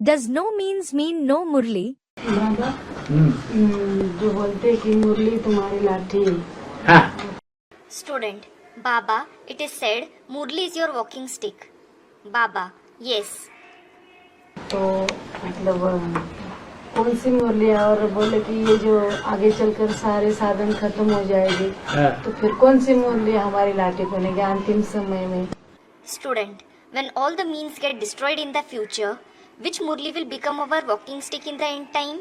Does no means mean no, Murli? बाबा जो बोलते कि मुरली तुम्हारी लाठी है। हाँ, Student, Baba, it is said Murli is your walking stick. Baba, yes. तो मतलब कौन सी मुरली है? और बोले कि ये जो आगे चलकर सारे साधन खत्म हो जाएगी, हाँ। तो फिर कौन सी मुरली हमारी लाठी बनेगी अंतिम समय में? Student, when all the means get destroyed in the future, which Murli will become our walking stick in the end time?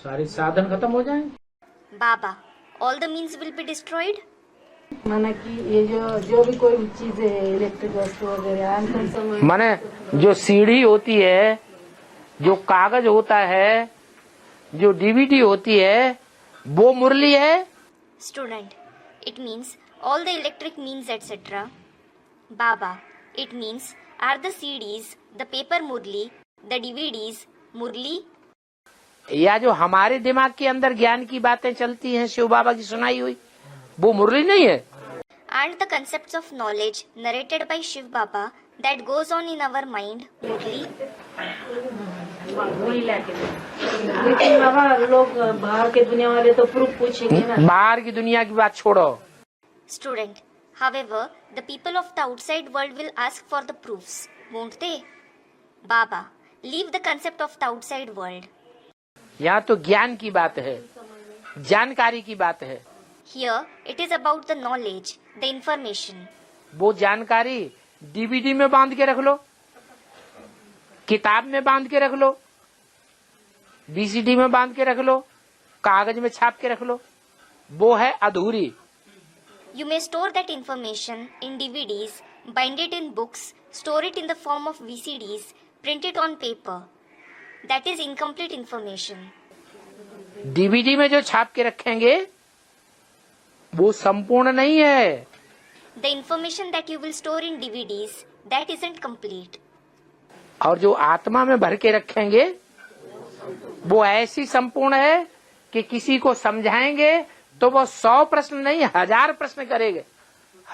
सारे साधन खत्म हो जाएंगे। Baba, all the means will be destroyed? माना कि ये जो भी कोई चीज है इलेक्ट्रिक वस्तु वगैरह अंतिम समय माने जो सीढ़ी होती है, जो कागज होता है, जो डीवीडी होती है, वो मुरली है। Student, it means all the electric means etc. Baba, it means are the CDs, the paper Murli, the DVDs, Murli? या जो हमारे दिमाग के अंदर ज्ञान की बातें चलती हैं शिव बाबा की सुनाई हुई, वो मुरली नहीं है। And the concepts of knowledge narrated by Shiv Baba that goes on in our mind, Murli? लेकिन बाबा लोग बाहर के दुनिया वाले तो प्रूफ पूछेंगे ना। बाहर की दुनिया की बात छोड़ो। Student, however, the people of the outside world will ask for the proofs, won't they? Baba, leave the concept of the outside world. यहाँ तो ज्ञान की बात है, जानकारी की बात है। Here, it is about the knowledge, the information. वो जानकारी डीवीडी में बांध के रख लो, किताब में बांध के रख लो, बीसीडी में बांध के रख लो, कागज में छाप के रख लो, वो है अधूरी। You may store that information in DVDs, bind it in books, store it in the form of VCDs, print it on paper. That is incomplete information. DVD में जो छाप के रखेंगे वो संपूर्ण नहीं है। The information that you will store in DVDs, that isn't complete. और जो आत्मा में भर के रखेंगे वो ऐसी संपूर्ण है कि किसी को समझाएंगे तो वो 100 प्रश्न नहीं 1000 प्रश्न करेंगे,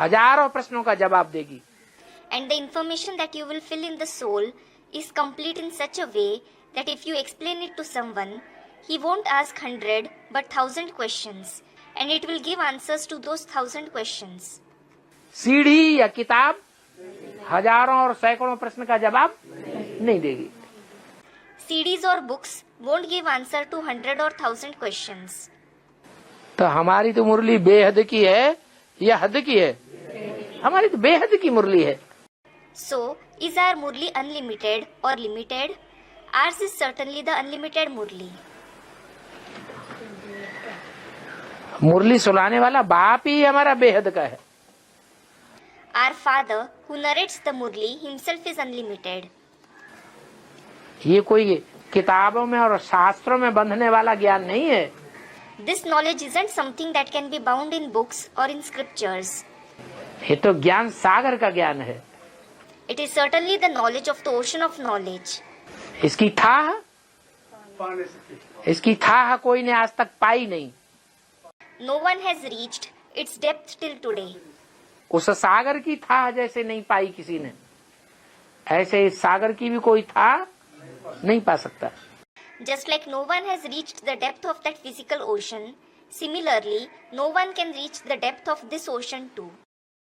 हजारों प्रश्नों का जवाब देगी। And the information that you will fill in the soul is complete in such a way that if you explain it to someone, he won't ask 100 but 1000 questions, and it will give answers to those 1000 questions. सीढ़ी या किताब हजारों और सैकड़ों प्रश्न का जवाब नहीं देगी। CDs or books won't give answer to 100 or 1000 questions. तो हमारी तो मुरली बेहद की है या हद की है? हमारी तो बेहद की मुरली है। So, is our Murli unlimited or limited? Ours is certainly the unlimited Murli. मुरली सुनाने वाला बाप ही हमारा बेहद का है। Our Father, who narrates the Murli, himself is unlimited. ये कोई किताबों में और शास्त्रों में बंधने वाला ज्ञान नहीं है। This knowledge isn't something that can be bound in books or in scriptures. ये तो ज्ञान सागर का ज्ञान है। It is certainly the knowledge of the ocean of knowledge. इसकी थाह कोई ने आज तक पाई नहीं। No one has reached its depth till today. उस सागर की थाह जैसे नहीं पाई किसी ने, ऐसे इस सागर की भी कोई थाह नहीं पा सकता। Just like no one has reached the depth of that physical ocean, similarly, no one can reach the depth of this ocean too.